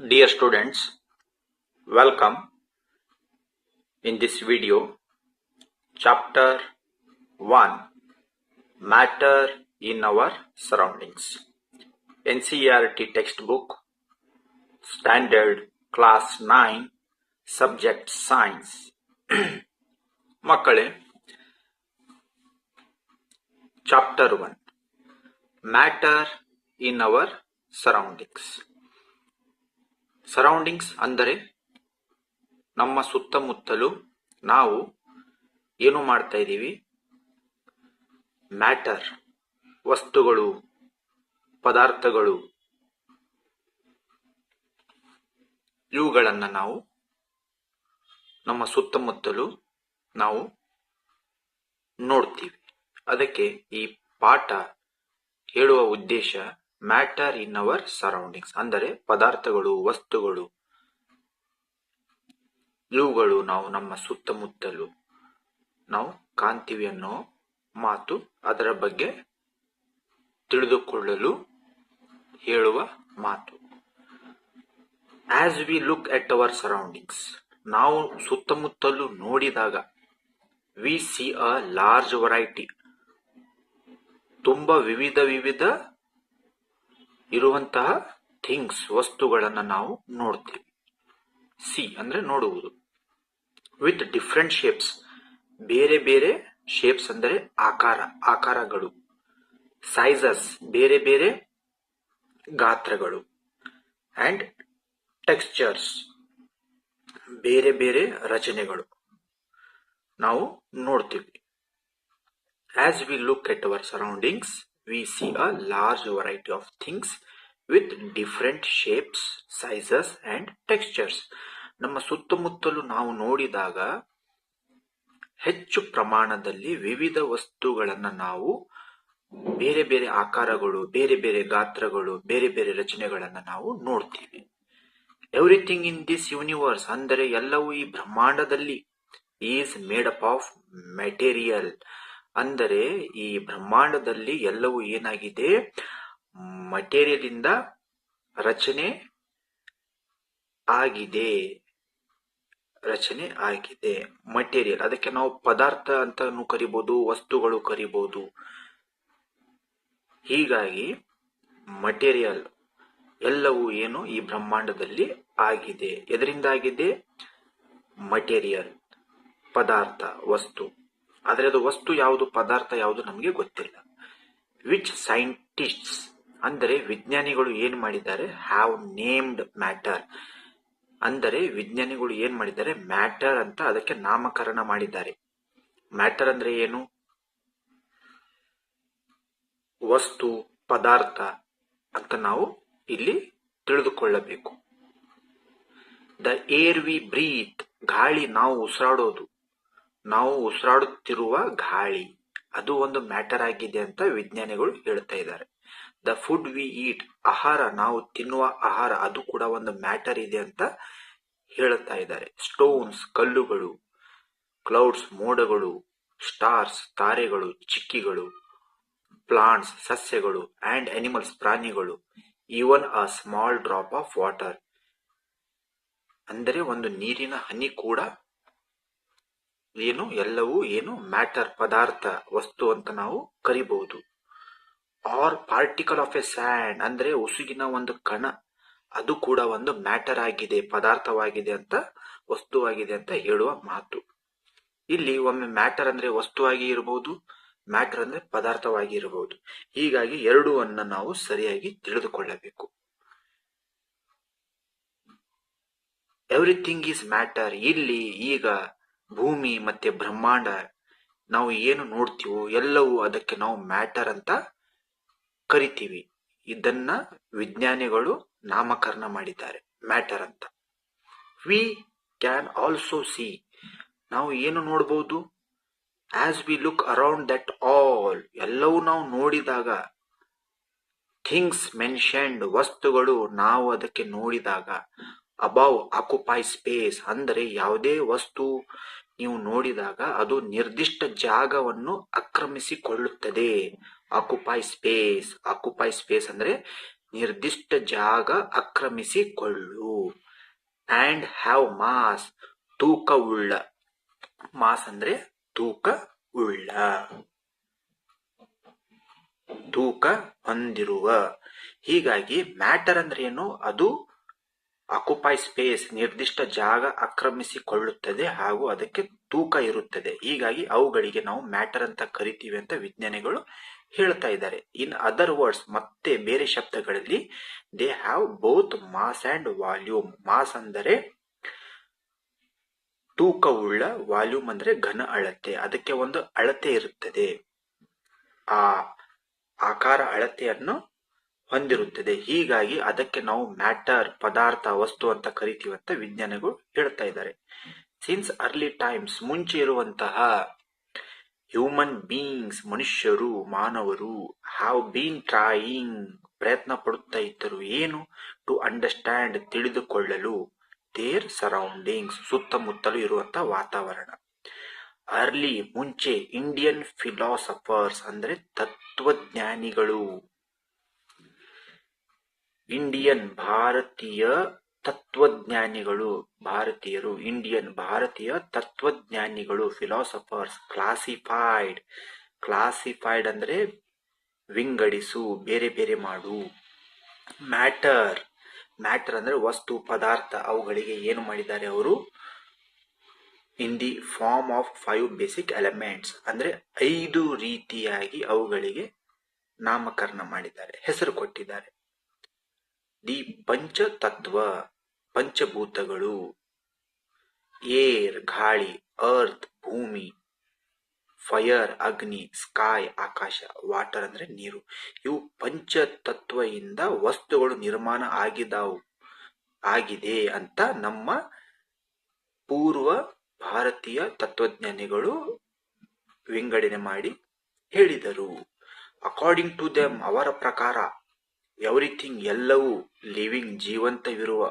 Dear students, welcome in this video. Chapter 1, Matter in our surroundings. NCERT textbook, Standard Class 9, Subject Science. ಮಕ್ಕಳೇ, Chapter 1, Matter in our surroundings. Surroundings ಅಂದರೆ ನಮ್ಮ ಸುತ್ತಮುತ್ತಲು ನಾವು ಏನು ಮಾಡ್ತಾ ಇದ್ದೀವಿ, ಮ್ಯಾಟರ್, ವಸ್ತುಗಳು, ಪದಾರ್ಥಗಳು, ಇವುಗಳನ್ನು ನಾವು ನಮ್ಮ ಸುತ್ತಮುತ್ತಲು ನಾವು ನೋಡ್ತೀವಿ. ಅದಕ್ಕೆ ಈ ಪಾಠ ಹೇಳುವ ಉದ್ದೇಶ ಮ್ಯಾಟರ್ ಇನ್ ಅವರ್ ಸರೌಂಡಿಂಗ್ಸ್ ಅಂದರೆ ಪದಾರ್ಥಗಳು, ವಸ್ತುಗಳು, ಇವುಗಳು ನಾವು ನಮ್ಮ ಸುತ್ತಮುತ್ತಲು ನಾವು ಕಾಣ್ತೀವಿ ಅನ್ನೋ ಮಾತು, ಅದರ ಬಗ್ಗೆ ತಿಳಿದುಕೊಳ್ಳಲು ಹೇಳುವ ಮಾತು. As we look at our surroundings, ನಾವು ಸುತ್ತಮುತ್ತಲು ನೋಡಿದಾಗ we see a large variety, ತುಂಬಾ ವಿವಿಧ ಇರುವಂತಹ ಥಿಂಗ್ಸ್, ವಸ್ತುಗಳನ್ನು ನಾವು ನೋಡ್ತೀವಿ. ಸಿ ಅಂದ್ರೆ ನೋಡುವುದು. ವಿತ್ ಡಿಫ್ರೆಂಟ್ ಶೇಪ್ಸ್, ಬೇರೆ ಬೇರೆ ಶೇಪ್ಸ್ ಅಂದರೆ ಆಕಾರಗಳು. ಸೈಜಸ್, ಬೇರೆ ಬೇರೆ ಗಾತ್ರಗಳು. ಅಂಡ್ ಟೆಕ್ಸ್ಚರ್ಸ್, ಬೇರೆ ಬೇರೆ ರಚನೆಗಳು ನಾವು ನೋಡ್ತೀವಿ. As we look at our surroundings we see a large variety of things with different shapes, sizes and textures. ನಮ್ಮ ಸುತ್ತಮುತ್ತಲು ನಾವು ನೋಡಿದಾಗ ಹೆಚ್ಚು ಪ್ರಮಾಣದಲ್ಲಿ ವಿವಿಧ ವಸ್ತುಗಳನ್ನು ನಾವು ಬೇರೆ ಬೇರೆ ಆಕಾರಗಳು, ಬೇರೆ ಬೇರೆ ಗಾತ್ರಗಳು, ಬೇರೆ ಬೇರೆ ರಚನೆಗಳನ್ನು ನಾವು ನೋಡ್ತೀವಿ. ಎವ್ರಿಥಿಂಗ್ ಇನ್ ದಿಸ್ ಯೂನಿವರ್ಸ್ ಅಂದರೆ ಎಲ್ಲವೂ ಈ ಬ್ರಹ್ಮಾಂಡದಲ್ಲಿ is made up of material ಅಂದರೆ ಈ ಬ್ರಹ್ಮಾಂಡದಲ್ಲಿ ಎಲ್ಲವೂ ಏನಾಗಿದೆ, ಮಟೀರಿಯಲ್ ಇಂದ ರಚನೆ ಆಗಿದೆ. ಮಟೀರಿಯಲ್, ಅದಕ್ಕೆ ನಾವು ಪದಾರ್ಥ ಅಂತ ಕರಿಬಹುದು, ವಸ್ತುಗಳು ಕರಿಬಹುದು. ಹೀಗಾಗಿ ಮಟೀರಿಯಲ್ ಎಲ್ಲವೂ ಏನು ಈ ಬ್ರಹ್ಮಾಂಡದಲ್ಲಿ ಆಗಿದೆ. ಎದರಿಂದಾಗಿದೆ? ಮಟೀರಿಯಲ್, ಪದಾರ್ಥ, ವಸ್ತು. ಆದರೆ ಅದು ವಸ್ತು ಯಾವುದು, ಪದಾರ್ಥ ಯಾವುದು ನಮಗೆ ಗೊತ್ತಿಲ್ಲ. ವಿಚ್ ಸೈಂಟಿಸ್ಟ್ಸ್ ಅಂದರೆ ವಿಜ್ಞಾನಿಗಳು ಏನ್ ಮಾಡಿದ್ದಾರೆ, ಹ್ಯಾವ್ ನೇಮ್ಡ್ ಮ್ಯಾಟರ್ ಅಂದರೆ ವಿಜ್ಞಾನಿಗಳು ಏನ್ ಮಾಡಿದ್ದಾರೆ, ಮ್ಯಾಟರ್ ಅಂತ ಅದಕ್ಕೆ ನಾಮಕರಣ ಮಾಡಿದ್ದಾರೆ. ಮ್ಯಾಟರ್ ಅಂದ್ರೆ ಏನು? ವಸ್ತು, ಪದಾರ್ಥ ಅಂತ ನಾವು ಇಲ್ಲಿ ತಿಳಿದುಕೊಳ್ಳಬೇಕು. ದ ಏರ್ ವಿ ಬ್ರೀತ್, ಗಾಳಿ, ನಾವು ಉಸಿರಾಡುತ್ತಿರುವ ಗಾಳಿ, ಅದು ಒಂದು ಮ್ಯಾಟರ್ ಆಗಿದೆ ಅಂತ ವಿಜ್ಞಾನಿಗಳು ಹೇಳ್ತಾ ಇದ್ದಾರೆ. ದ ಫುಡ್ ವಿ ಈಟ್, ಆಹಾರ, ನಾವು ತಿನ್ನುವ ಆಹಾರ, ಅದು ಕೂಡ ಒಂದು ಮ್ಯಾಟರ್ ಇದೆ ಅಂತ ಹೇಳ್ತಾ ಇದ್ದಾರೆ. ಸ್ಟೋನ್ಸ್, ಕಲ್ಲುಗಳು. ಕ್ಲೌಡ್ಸ್, ಮೋಡಗಳು. ಸ್ಟಾರ್ಸ್, ತಾರೆಗಳು, ಚಿಕ್ಕಿಗಳು. ಪ್ಲಾಂಟ್ಸ್, ಸಸ್ಯಗಳು. ಅಂಡ್ ಅನಿಮಲ್ಸ್, ಪ್ರಾಣಿಗಳು. Even a small drop of water ಅಂದರೆ ಒಂದು ನೀರಿನ ಹನಿ ಕೂಡ ಎಲ್ಲವೂ ಮ್ಯಾಟರ್, ಪದಾರ್ಥ, ವಸ್ತು ಅಂತ ನಾವು ಕರಿಬಹುದು. Or particle of a sand ಅಂದ್ರೆ ಉಸುಗಿನ ಒಂದು ಕಣ, ಅದು ಕೂಡ ಒಂದು ಮ್ಯಾಟರ್ ಆಗಿದೆ, ಪದಾರ್ಥವಾಗಿದೆ ಅಂತ, ವಸ್ತುವಾಗಿದೆ ಅಂತ ಹೇಳುವ ಮಾತು. ಇಲ್ಲಿ ಒಮ್ಮೆ ಮ್ಯಾಟರ್ ಅಂದ್ರೆ ವಸ್ತುವಾಗಿ ಇರಬಹುದು, ಮ್ಯಾಟರ್ ಅಂದ್ರೆ ಪದಾರ್ಥವಾಗಿ ಇರಬಹುದು. ಹೀಗಾಗಿ ಎರಡೂವನ್ನ ನಾವು ಸರಿಯಾಗಿ ತಿಳಿದುಕೊಳ್ಳಬೇಕು. Everything is matter. ಇಲ್ಲಿ ಈಗ ಭೂಮಿ ಮತ್ತೆ ಬ್ರಹ್ಮಾಂಡ ನಾವು ಏನು ನೋಡ್ತೀವೋ ಎಲ್ಲವೂ ಅದಕ್ಕೆ ನಾವು ಮ್ಯಾಟರ್ ಅಂತ ಕರಿತೀವಿ. ಇದನ್ನ ವಿಜ್ಞಾನಿಗಳು ನಾಮಕರಣ ಮಾಡಿದ್ದಾರೆ ಮ್ಯಾಟರ್ ಅಂತ. ವಿ ಕ್ಯಾನ್ ಆಲ್ಸೋ ಸಿ, ನಾವು ಏನು ನೋಡಬಹುದು, as we look around that all, ಎಲ್ಲವೂ ನಾವು ನೋಡಿದಾಗ, ಥಿಂಗ್ಸ್ ಮೆನ್ಷನ್ಡ್, ವಸ್ತುಗಳು ನಾವು ಅದಕ್ಕೆ ನೋಡಿದಾಗ, ಅಬೌವ್ ಆಕ್ಯುಪೈ ಸ್ಪೇಸ್ ಅಂದರೆ ಯಾವುದೇ ವಸ್ತು ನೀವು ನೋಡಿದಾಗ ಅದು ನಿರ್ದಿಷ್ಟ ಜಾಗವನ್ನು ಆಕ್ರಮಿಸಿಕೊಳ್ಳುತ್ತದೆ. ಆಕ್ಯುಪೈ ಸ್ಪೇಸ್ ಅಂದ್ರೆ ನಿರ್ದಿಷ್ಟ ಜಾಗ ಆಕ್ರಮಿಸಿಕೊಳ್ಳು. ಆ್ಯಂಡ್ ಹ್ಯಾವ್ ಮಾಸ್, ತೂಕವುಳ್ಳ. ಮಾಸ್ ಅಂದ್ರೆ ತೂಕವುಳ್ಳ, ತೂಕ ಹೊಂದಿರುವ. ಹೀಗಾಗಿ ಮ್ಯಾಟರ್ ಅಂದ್ರೆ ಏನು? ಅದು ಆಕ್ಯುಪೈ ಸ್ಪೇಸ್, ನಿರ್ದಿಷ್ಟ ಜಾಗ ಆಕ್ರಮಿಸಿಕೊಳ್ಳುತ್ತದೆ ಹಾಗೂ ಅದಕ್ಕೆ ತೂಕ ಇರುತ್ತದೆ. ಹೀಗಾಗಿ ಅವುಗಳಿಗೆ ನಾವು ಮ್ಯಾಟರ್ ಅಂತ ಕರಿತೀವಿ ಅಂತ ವಿಜ್ಞಾನಿಗಳು ಹೇಳ್ತಾ ಇದ್ದಾರೆ. ಇನ್ ಅದರ್ ವರ್ಡ್ಸ್, ಮತ್ತೆ ಬೇರೆ ಶಬ್ದಗಳಲ್ಲಿ, they have both mass and volume. Mass ಅಂದರೆ ತೂಕವುಳ್ಳ, ವಾಲ್ಯೂಮ್ ಅಂದ್ರೆ ಘನ ಅಳತೆ. ಅದಕ್ಕೆ ಒಂದು ಅಳತೆ ಇರುತ್ತದೆ, ಆ ಆಕಾರ ಅಳತೆಯನ್ನು ಹೊಂದಿರುತ್ತದೆ. ಹೀಗಾಗಿ ಅದಕ್ಕೆ ನಾವು ಮ್ಯಾಟರ್, ಪದಾರ್ಥ, ವಸ್ತು ಅಂತ ಕರಿತೀವಿ ಅಂತ ವಿಜ್ಞಾನಿಗಳು ಹೇಳ್ತಾ ಇದ್ದಾರೆ. ಸಿನ್ಸ್ ಅರ್ಲಿ ಟೈಮ್ಸ್, ಮುಂಚೆ ಇರುವಂತಹ ಹ್ಯೂಮನ್ ಬೀಯಿಂಗ್ಸ್, ಮನುಷ್ಯರು, ಮಾನವರು, ಹ್ಯಾವ್ ಬೀನ್ ಟ್ರೈಯಿಂಗ್, ಪ್ರಯತ್ನ ಪಡುತ್ತಾ ಇದ್ದರು. ಏನು? ಟು ಅಂಡರ್ಸ್ಟ್ಯಾಂಡ್, ತಿಳಿದುಕೊಳ್ಳಲು, ದೇರ್ ಸರೌಂಡಿಂಗ್ಸ್, ಸುತ್ತಮುತ್ತಲು ಇರುವಂತಹ ವಾತಾವರಣ. ಅರ್ಲಿ, ಮುಂಚೆ, ಇಂಡಿಯನ್ ಫಿಲಾಸಫರ್ಸ್ ಅಂದ್ರೆ ತತ್ವಜ್ಞಾನಿಗಳು. ಇಂಡಿಯನ್, ಭಾರತೀಯ ತತ್ವಜ್ಞಾನಿಗಳು, ಭಾರತೀಯರು. ಇಂಡಿಯನ್, ಭಾರತೀಯ ತತ್ವಜ್ಞಾನಿಗಳು, ಫಿಲಾಸಫರ್ಸ್. ಕ್ಲಾಸಿಫೈಡ್, ಕ್ಲಾಸಿಫೈಡ್ ಅಂದ್ರೆ ವಿಂಗಡಿಸು, ಬೇರೆ ಬೇರೆ ಮಾಡು. ಮ್ಯಾಟರ್, ಮ್ಯಾಟರ್ ಅಂದ್ರೆ ವಸ್ತು, ಪದಾರ್ಥ. ಅವುಗಳಿಗೆ ಏನು ಮಾಡಿದ್ದಾರೆ ಅವರು? In the form of 5 basic elements ಅಂದ್ರೆ 5 ರೀತಿಯಾಗಿ ಅವುಗಳಿಗೆ ನಾಮಕರಣ ಮಾಡಿದ್ದಾರೆ, ಹೆಸರು ಕೊಟ್ಟಿದ್ದಾರೆ. ದಿ ಪಂಚತತ್ವ, ಪಂಚಭೂತಗಳು. ಏರ್, ಗಾಳಿ. ಅರ್ತ್, ಭೂಮಿ. ಫೈರ್, ಅಗ್ನಿ. ಸ್ಕೈ, ಆಕಾಶ. ವಾಟರ್ ಅಂದ್ರೆ ನೀರು. ಇವು ಪಂಚತತ್ವದಿಂದ ವಸ್ತುಗಳು ನಿರ್ಮಾಣ ಆಗಿದೆ ಅಂತ ನಮ್ಮ ಪೂರ್ವ ಭಾರತೀಯ ತತ್ವಜ್ಞಾನಿಗಳು ವಿಂಗಡಣೆ ಮಾಡಿ ಹೇಳಿದರು. ಅಕಾರ್ಡಿಂಗ್ ಟು ದೆಮ್, ಅವರ ಪ್ರಕಾರ, ಎವ್ರಿಥಿಂಗ್, ಎಲ್ಲವೂ, ಲಿವಿಂಗ್, ಜೀವಂತವಿರುವ,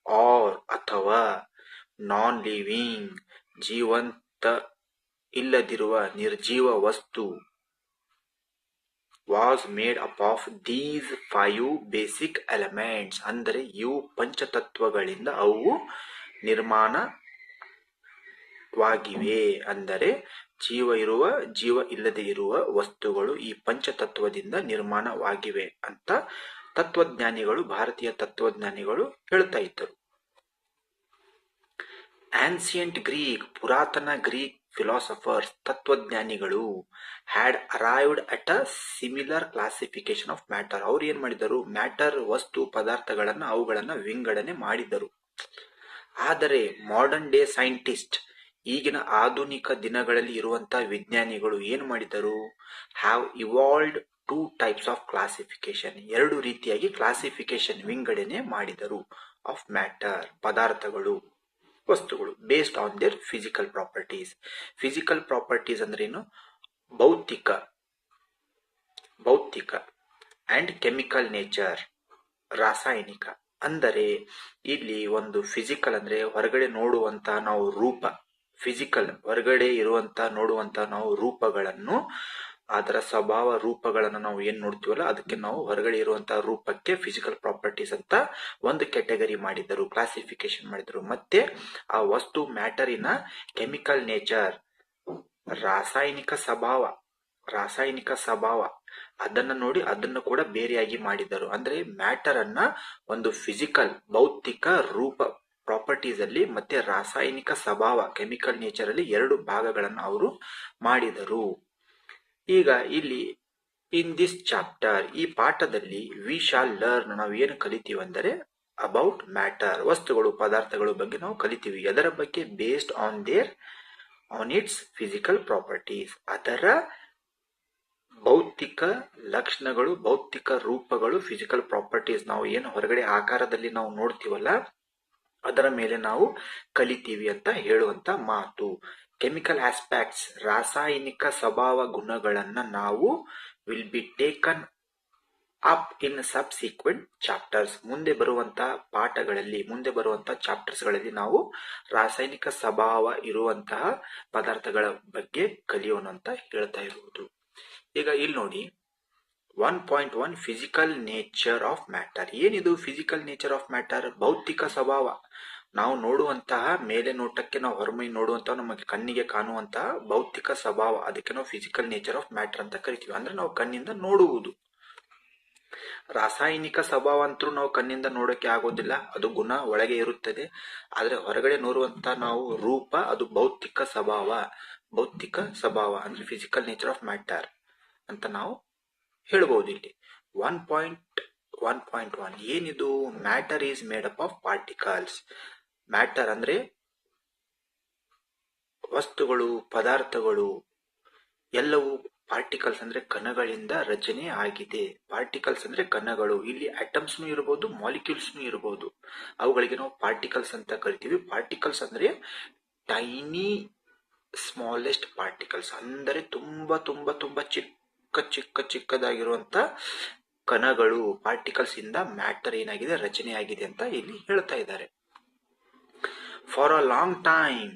ಆರ್ ಅಥವಾ ನಾನ್ ಲಿವಿಂಗ್, ಜೀವಂತ ಇಲ್ಲದಿರುವ, ನಿರ್ಜೀವ ವಸ್ತು, was made up of these 5 basic elements. ಅಂದರೆ ಇವು ಪಂಚತತ್ವಗಳಿಂದ ಅವು ನಿರ್ಮಾಣವಾಗಿವೆ. ಅಂದರೆ ಜೀವ ಇರುವ, ಜೀವ ಇಲ್ಲದೆ ಇರುವ ವಸ್ತುಗಳು ಈ ಪಂಚತತ್ವದಿಂದ ನಿರ್ಮಾಣವಾಗಿವೆ ಅಂತ ತತ್ವಜ್ಞಾನಿಗಳು, ಭಾರತೀಯ ತತ್ವಜ್ಞಾನಿಗಳು ಹೇಳ್ತಾ ಇದ್ದರು. ಆನ್ಸಿಯಂಟ್ ಗ್ರೀಕ್, ಪುರಾತನ ಗ್ರೀಕ್ ಫಿಲಾಸಫರ್ಸ್, ತತ್ವಜ್ಞಾನಿಗಳು, had arrived at a similar classification of matter. ಅವ್ರು ಏನ್ ಮಾಡಿದರು? ಮ್ಯಾಟರ್, ವಸ್ತು, ಪದಾರ್ಥಗಳನ್ನ ಅವುಗಳನ್ನ ವಿಂಗಡಣೆ ಮಾಡಿದರು. ಆದರೆ ಮಾಡರ್ನ್ ಡೇ ಸೈಂಟಿಸ್ಟ್, ಈಗಿನ ಆಧುನಿಕ ದಿನಗಳಲ್ಲಿ ಇರುವಂತಹ ವಿಜ್ಞಾನಿಗಳು ಏನು ಮಾಡಿದರು? Have evolved 2 types of classification. 2 ರೀತಿಯಾಗಿ ಕ್ಲಾಸಿಫಿಕೇಶನ್, ವಿಂಗಡಣೆ ಮಾಡಿದರು ಆಫ್ ಮ್ಯಾಟರ್, ಪದಾರ್ಥಗಳು, ವಸ್ತುಗಳು, based on there physical properties. Physical properties ಅಂದ್ರೆ ಏನು? ಭೌತಿಕ ಅಂಡ್ ಕೆಮಿಕಲ್ ನೇಚರ್, ರಾಸಾಯನಿಕ. ಅಂದರೆ ಇಲ್ಲಿ ಒಂದು ಫಿಸಿಕಲ್ ಅಂದ್ರೆ ಹೊರಗಡೆ ನೋಡುವಂತ ನಾವು ರೂಪ, ಫಿಸಿಕಲ್ ಹೊರಗಡೆ ಇರುವಂತ ನೋಡುವಂತ ನಾವು ರೂಪಗಳನ್ನು, ಅದರ ಸ್ವಭಾವ ರೂಪಗಳನ್ನು ನಾವು ಏನ್ ನೋಡ್ತೀವಲ್ಲ ಅದಕ್ಕೆ ನಾವು ಹೊರಗಡೆ ಇರುವಂತಹ ರೂಪಕ್ಕೆ ಫಿಸಿಕಲ್ ಪ್ರಾಪರ್ಟೀಸ್ ಅಂತ ಒಂದು ಕ್ಯಾಟಗರಿ ಮಾಡಿದರು, ಕ್ಲಾಸಿಫಿಕೇಶನ್ ಮಾಡಿದರು. ಮತ್ತೆ ಆ ವಸ್ತು, ಮ್ಯಾಟರಿನ ಕೆಮಿಕಲ್ ನೇಚರ್, ರಾಸಾಯನಿಕ ಸ್ವಭಾವ ಅದನ್ನ ನೋಡಿ ಅದನ್ನು ಕೂಡ ಬೇರೆಯಾಗಿ ಮಾಡಿದರು. ಅಂದ್ರೆ ಮ್ಯಾಟರ್ ಅನ್ನ ಒಂದು ಫಿಸಿಕಲ್, ಭೌತಿಕ ರೂಪ, ಪ್ರಾಪರ್ಟೀಸ್ ಅಲ್ಲಿ, ಮತ್ತೆ ರಾಸಾಯನಿಕ ಸ್ವಭಾವ, ಕೆಮಿಕಲ್ ನೇಚರ್ ಅಲ್ಲಿ 2 ಭಾಗಗಳನ್ನು ಅವರು ಮಾಡಿದರು. ಈಗ ಇಲ್ಲಿ ಇನ್ ದಿಸ್ ಚಾಪ್ಟರ್, ಈ ಪಾಠದಲ್ಲಿ, ವಿ ಶಾಲ್ ಲರ್ನ್, ನಾವು ಏನು ಕಲಿತೀವಿ ಅಂದರೆ ಅಬೌಟ್ ಮ್ಯಾಟರ್, ವಸ್ತುಗಳು, ಪದಾರ್ಥಗಳ ಬಗ್ಗೆ ನಾವು ಕಲಿತೀವಿ. ಅದರ ಬಗ್ಗೆ? Based on its physical properties, ಅದರ ಭೌತಿಕ ಲಕ್ಷಣಗಳು, ಭೌತಿಕ ರೂಪಗಳು, ಫಿಸಿಕಲ್ ಪ್ರಾಪರ್ಟೀಸ್, ನಾವು ಏನು ಹೊರಗಡೆ ಆಕಾರದಲ್ಲಿ ನಾವು ನೋಡ್ತೀವಲ್ಲ ಅದರ ಮೇಲೆ ನಾವು ಕಲಿತೀವಿ ಅಂತ ಹೇಳುವಂತ ಮಾತು. ಕೆಮಿಕಲ್ ಆಸ್ಪೆಕ್ಟ್ಸ್, ರಾಸಾಯನಿಕ ಸ್ವಭಾವ ಗುಣಗಳನ್ನ ನಾವು will be taken up in subsequent chapters. ಮುಂದೆ ಬರುವಂತಹ ಪಾಠಗಳಲ್ಲಿ, ಮುಂದೆ ಬರುವಂತಹ ಚಾಪ್ಟರ್ಸ್ ಗಳಲ್ಲಿ ನಾವು ರಾಸಾಯನಿಕ ಸ್ವಭಾವ ಇರುವಂತಹ ಪದಾರ್ಥಗಳ ಬಗ್ಗೆ ಕಲಿಯೋಣ ಅಂತ ಹೇಳ್ತಾ ಇರುವುದು. ಈಗ ಇಲ್ಲಿ ನೋಡಿ, 1.1 ಫಿಸಿಕಲ್ ನೇಚರ್ ಆಫ್ ಮ್ಯಾಟರ್. ಏನಿದು ಫಿಸಿಕಲ್ ನೇಚರ್ ಆಫ್ ಮ್ಯಾಟರ್? ಭೌತಿಕ ಸ್ವಭಾವ. ನಾವು ನೋಡುವಂತಹ ಮೇಲೆ ನೋಟಕ್ಕೆ, ನಾವು ಹೊರಮೈ ನೋಡುವಂತಹ ನಮಗೆ ಕಣ್ಣಿಗೆ ಕಾಣುವಂತಹ ಭೌತಿಕ ಸ್ವಭಾವ, ಅದಕ್ಕೆ ನಾವು ಫಿಸಿಕಲ್ ನೇಚರ್ ಆಫ್ ಮ್ಯಾಟರ್ ಅಂತ ಕರಿತೀವಿ. ಅಂದ್ರೆ ನಾವು ಕಣ್ಣಿಂದ ನೋಡುವುದು. ರಾಸಾಯನಿಕ ಸ್ವಭಾವ ಅಂತೂ ನಾವು ಕಣ್ಣಿಂದ ನೋಡಕ್ಕೆ ಆಗೋದಿಲ್ಲ, ಅದು ಗುಣ ಒಳಗೆ ಇರುತ್ತದೆ. ಆದ್ರೆ ಹೊರಗಡೆ ನೋಡುವಂತ ನಾವು ರೂಪ, ಅದು ಭೌತಿಕ ಸ್ವಭಾವ. ಭೌತಿಕ ಸ್ವಭಾವ ಅಂದ್ರೆ ಫಿಸಿಕಲ್ ನೇಚರ್ ಆಫ್ ಮ್ಯಾಟರ್ ಅಂತ ನಾವು ಹೇಳ್ಬಹುದು ಇಲ್ಲಿ. 1.1 ಏನಿದು? Matter is made up of particles. Matter ಅಂದ್ರೆ ವಸ್ತುಗಳು, ಪದಾರ್ಥಗಳು ಎಲ್ಲವೂ ಪಾರ್ಟಿಕಲ್ಸ್ ಅಂದ್ರೆ ಕಣಗಳಿಂದ ರಚನೆ ಆಗಿದೆ. ಪಾರ್ಟಿಕಲ್ಸ್ ಅಂದ್ರೆ ಕಣಗಳು. ಇಲ್ಲಿ ಅಟಮ್ಸ್ನು ಇರಬಹುದು, ಮಾಲಿಕ್ಯೂಲ್ಸ್ನು ಇರಬಹುದು. ಅವುಗಳಿಗೆ ನಾವು ಪಾರ್ಟಿಕಲ್ಸ್ ಅಂತ ಕರಿತೀವಿ. ಪಾರ್ಟಿಕಲ್ಸ್ ಅಂದ್ರೆ ಟೈನಿ ಸ್ಮಾಲೆಸ್ಟ್ ಪಾರ್ಟಿಕಲ್ಸ್, ಅಂದರೆ ತುಂಬಾ ತುಂಬಾ ತುಂಬಾ ಚಿಕ್ಕದಾಗಿರುವಂತ ಕಣಗಳು, ಪಾರ್ಟಿಕಲ್ಸ್ ಇಂದ ಮ್ಯಾಟರ್ ಏನಾಗಿದೆ, ರಚನೆಯಾಗಿದೆ ಅಂತ ಇಲ್ಲಿ ಹೇಳ್ತಾ ಇದ್ದಾರೆ. ಫಾರ್ ಅ ಲಾಂಗ್ ಟೈಮ್,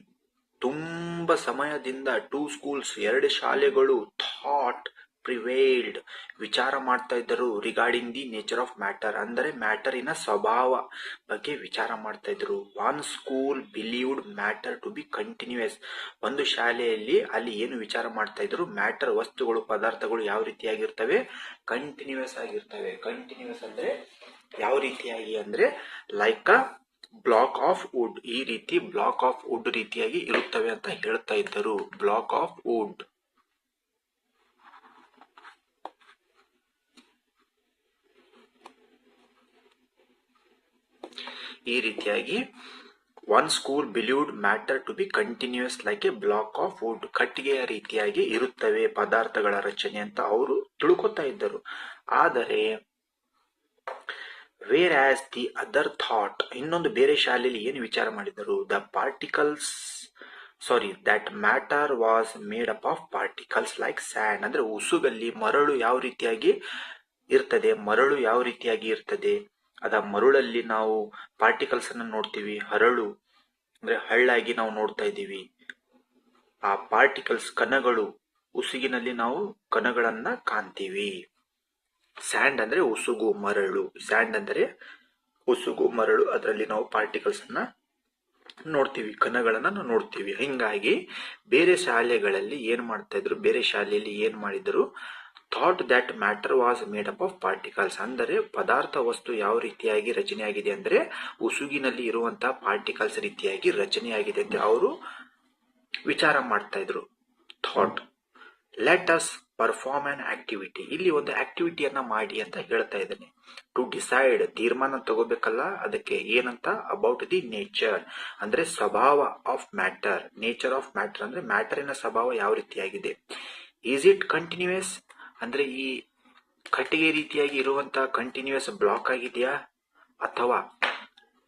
ತುಂಬಾ ಸಮಯದಿಂದ, 2 schools, 2 ಶಾಲೆಗಳು, ಥಾಟ್ ಪ್ರಿವೇಲ್ಡ್, ವಿಚಾರ ಮಾಡ್ತಾ ಇದ್ದರು regarding the nature of matter, ಅಂದರೆ ಮ್ಯಾಟರಿನ ಸ್ವಭಾವ ಬಗ್ಗೆ ವಿಚಾರ ಮಾಡ್ತಾ ಇದ್ರು. 1 school believed matter to be continuous. ಒಂದು ಶಾಲೆಯಲ್ಲಿ ಅಲ್ಲಿ ಏನು ವಿಚಾರ ಮಾಡ್ತಾ ಇದ್ರು? ಮ್ಯಾಟರ್, ವಸ್ತುಗಳು, ಪದಾರ್ಥಗಳು ಯಾವ ರೀತಿಯಾಗಿರ್ತವೆ? ಕಂಟಿನ್ಯೂಯಸ್ ಆಗಿರ್ತವೆ. ಕಂಟಿನ್ಯೂಯಸ್ ಅಂದ್ರೆ ಯಾವ ರೀತಿಯಾಗಿ ಅಂದ್ರೆ like a block of wood. ಈ ರೀತಿ ಬ್ಲಾಕ್ ಆಫ್ ವುಡ್ ರೀತಿಯಾಗಿ ಇರುತ್ತವೆ ಅಂತ ಹೇಳ್ತಾ ಇದ್ದರು. Block of wood. ಈ ರೀತಿಯಾಗಿ 1 school believed matter to be continuous like a block of wood. ಕಟ್ಟಿಗೆಯ ರೀತಿಯಾಗಿ ಇರುತ್ತವೆ ಪದಾರ್ಥಗಳ ರಚನೆ ಅಂತ ಅವರು ತಿಳ್ಕೊತಾ ಇದ್ದರು. ಆದರೆ where as the other thought, ಇನ್ನೊಂದು ಬೇರೆ ಶಾಲೆಯಲ್ಲಿ ಏನು ವಿಚಾರ ಮಾಡಿದರು? The particles that matter was made up of particles like sand, ಅಂದ್ರೆ ಉಸುಗಲ್ಲಿ ಮರಳು ಯಾವ ರೀತಿಯಾಗಿ ಇರ್ತದೆ, ಮರಳು ಯಾವ ರೀತಿಯಾಗಿ ಇರ್ತದೆ, ಅದ ಮರಳಲ್ಲಿ ನಾವು ಪಾರ್ಟಿಕಲ್ಸ್ ಅನ್ನು ನೋಡ್ತೀವಿ. ಹರಳು ಅಂದ್ರೆ ಹಳ್ಳಾಗಿ ನಾವು ನೋಡ್ತಾ ಇದ್ದೀವಿ. ಆ ಪಾರ್ಟಿಕಲ್ಸ್ ಕಣಗಳು, ಉಸುಗಿನಲ್ಲಿ ನಾವು ಕಣಗಳನ್ನ ಕಾಣ್ತೀವಿ. ಸ್ಯಾಂಡ್ ಅಂದ್ರೆ ಉಸುಗು, ಮರಳು. ಸ್ಯಾಂಡ್ ಅಂದ್ರೆ ಉಸುಗು, ಮರಳು, ಅದರಲ್ಲಿ ನಾವು ಪಾರ್ಟಿಕಲ್ಸ್ ಅನ್ನ ನೋಡ್ತೀವಿ, ಕಣಗಳನ್ನ ನಾವು ನೋಡ್ತೀವಿ. ಹಿಂಗಾಗಿ ಬೇರೆ ಶಾಲೆಗಳಲ್ಲಿ ಏನ್ ಮಾಡ್ತಾ ಇದ್ರು? ಬೇರೆ ಶಾಲೆಯಲ್ಲಿ ಏನ್ ಮಾಡಿದ್ರು? Thought that matter was made up of particles, ಅಂದರೆ ಪದಾರ್ಥ, ವಸ್ತು ಯಾವ ರೀತಿಯಾಗಿ ರಚನೆಯಾಗಿದೆ ಅಂದ್ರೆ ಉಸುಗಿನಲ್ಲಿ ಇರುವಂತಹ ಪಾರ್ಟಿಕಲ್ಸ್ ರೀತಿಯಾಗಿ ರಚನೆಯಾಗಿದೆ ಅಂತ ಅವರು ವಿಚಾರ ಮಾಡ್ತಾ ಇದ್ರು. Thought let us perform on activity, ಇಲ್ಲಿ ಒಂದು ಆಕ್ಟಿವಿಟಿಯನ್ನ ಮಾಡಿ ಅಂತ ಹೇಳ್ತಾ ಇದ್ದಾನೆ. ಟು ಡಿಸೈಡ್, ತೀರ್ಮಾನ ತಗೋಬೇಕಲ್ಲ, ಅದಕ್ಕೆ ಏನಂತ? ಅಬೌಟ್ ದಿ ನೇಚರ್, ಅಂದ್ರೆ ಸ್ವಭಾವ of matter. Nature of matter ಅಂದ್ರೆ ಮ್ಯಾಟರಿನ ಸ್ವಭಾವ ಯಾವ ರೀತಿಯಾಗಿದೆ. ಈಸ್ ಇಟ್ ಕಂಟಿನ್ಯೂಯಸ್, ಅಂದ್ರೆ ಈ ಕಟ್ಟಿಗೆ ರೀತಿಯಾಗಿ ಇರುವಂತಹ ಕಂಟಿನ್ಯೂಯಸ್ ಬ್ಲಾಕ್ ಆಗಿದೆಯಾ, ಅಥವಾ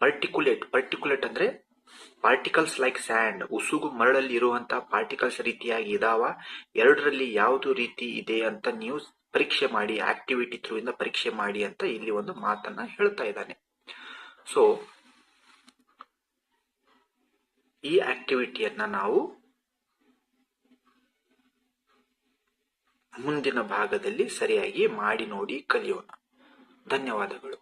ಪರ್ಟಿಕ್ಯುಲೇಟ್ ಅಂದ್ರೆ ಪಾರ್ಟಿಕಲ್ಸ್ ಲೈಕ್ ಸ್ಯಾಂಡ್, ಉಸುಗು ಮರಳಲ್ಲಿ ಇರುವಂತಹ ಪಾರ್ಟಿಕಲ್ಸ್ ರೀತಿಯಾಗಿ ಇದಾವ? ಎರಡರಲ್ಲಿ ಯಾವುದು ರೀತಿ ಇದೆ ಅಂತ ನೀವು ಪರೀಕ್ಷೆ ಮಾಡಿ, ಆಕ್ಟಿವಿಟಿ ಥ್ರೂ ಇಂದ ಪರೀಕ್ಷೆ ಮಾಡಿ ಅಂತ ಇಲ್ಲಿ ಒಂದು ಮಾತನ್ನ ಹೇಳ್ತಾ ಇದ್ದಾನೆ. ಸೊ ಈ ಆಕ್ಟಿವಿಟಿಯನ್ನ ನಾವು ಮುಂದಿನ ಭಾಗದಲ್ಲಿ ಸರಿಯಾಗಿ ಮಾಡಿ ನೋಡಿ ಕಲಿಯೋಣ. ಧನ್ಯವಾದಗಳು.